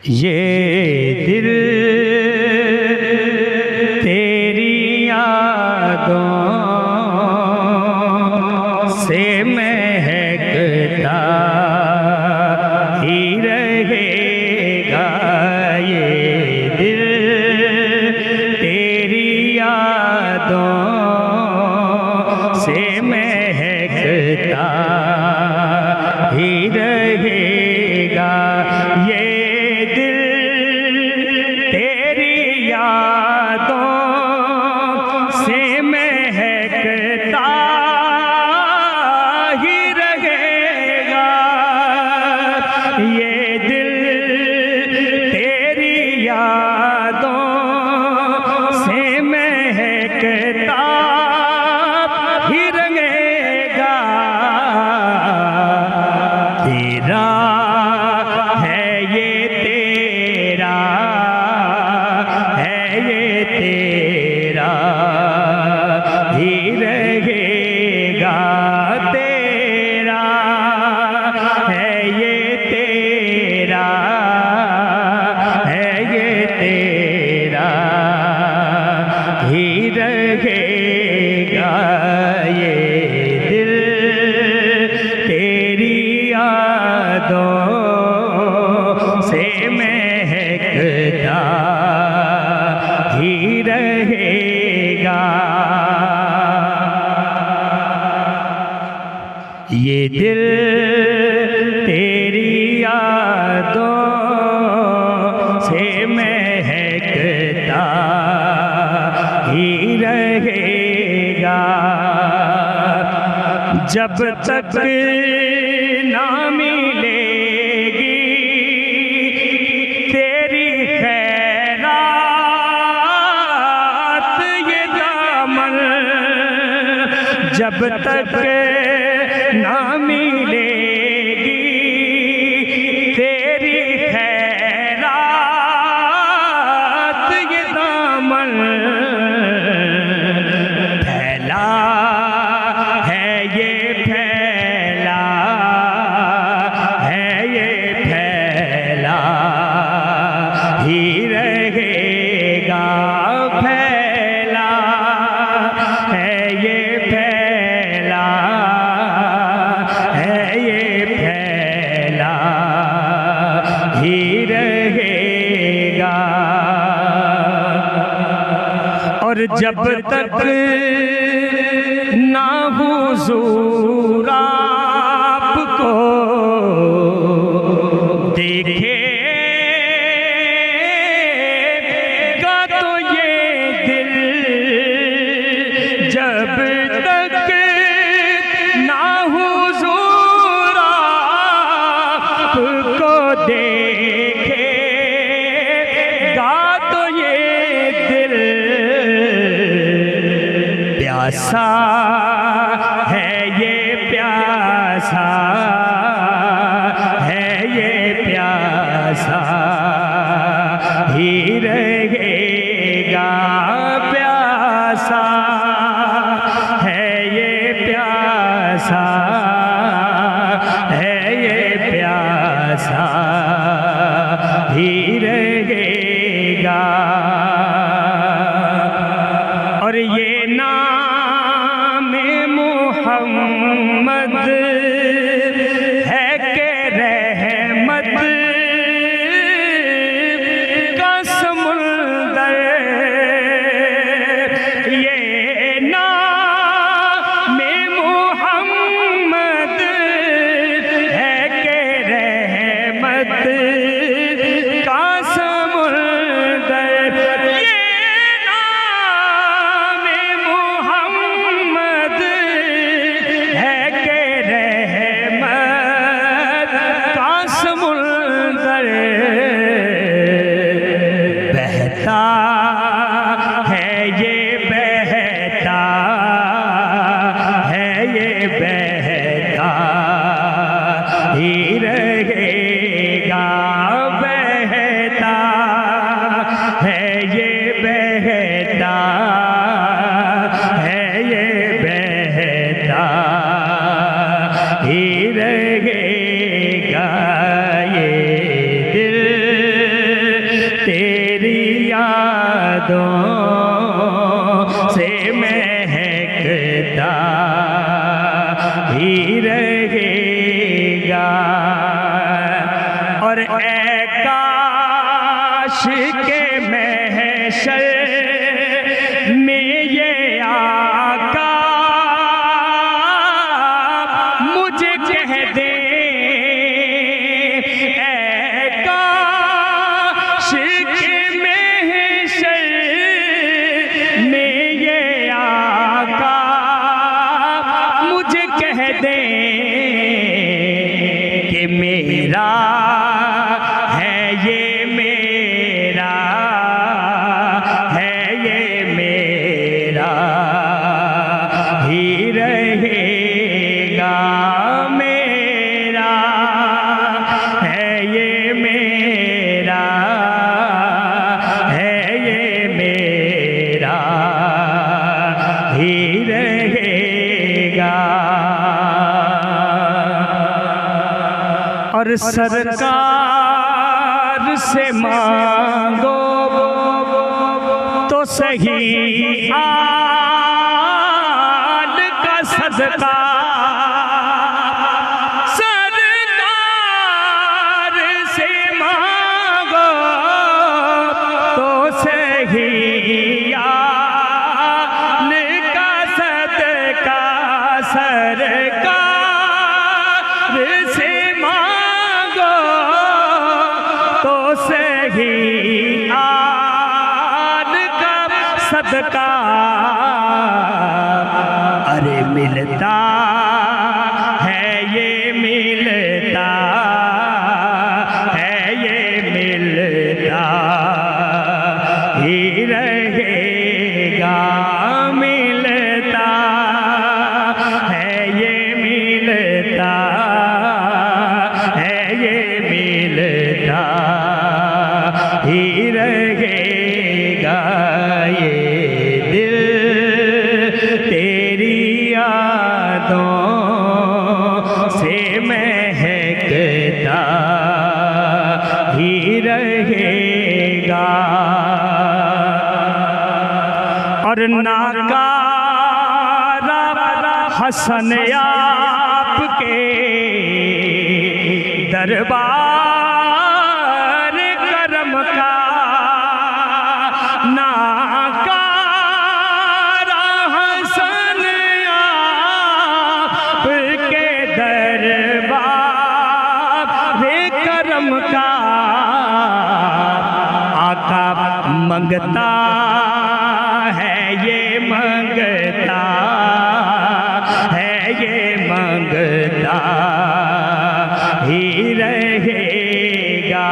ये दिल तेरी यादों से महकता ही रहेगा। ये दिल तेरी यादों से महकता ही रहेगा। ये ये दिल तेरी यादों से महकता ही रहेगा। जब तक ना मिलेगी तेरी खैरात ये दामन, जब तक ना मिलेगी तेरी खैरात ये दामन, फैला है ये फैला है ये फैला ही रहेगा। फैला है ये फैला ही रहेगा। और जब तक ना हुजूर आपको देखेगा तो ये दिल, जब तक ना हुजूर आपको देखेगा तो ये दिल प्यासा है, ये प्यासा है, ये प्यासा ही रहेगा। प्यासा है ये प्यासा है, ये प्यासा ही रहेगा। और ये नाम मोहम्मद है के रहमत का समुंदर, ये नाम मोहम्मद है के रहमत का समुंदर, ये नाम मोहम्मद है के रहमत का समुंदर, बहता है ये बहता है, ये बहता ही रहेगा। बहता है ये बहता है, ये बहता ही रहेगा। ये दिल तेरी यादों से महकता ही रहेगा। और ऐ काश के महशर में ये आका मुझे कह दे, ऐ काश के महशर में ये आका मुझे कह दे कि मेरा है ये मेरा है ये मेरा ही रहेगा, मेरा है ये मेरा है ये मेरा ही रहेगा। और सरकार से मांगो तो सही आल का सदका, सरकार से मांगो तो सही आल का सदका, सरकार से मांगो तो सही आल का सदका। अरे मिलता है ये मिलता है ये मिलता ही रहेगा, मिलता है ये मिलता है ये मिलता ही रहेगा। ये दिल तेरी यादों से महकता ही रहेगा। और नाकारा हसन आपके दरबार करम का, नाकारा हसन आपके दरबार करम का। आका मंगता है ये मंगता है ये मंगता ही रहेगा।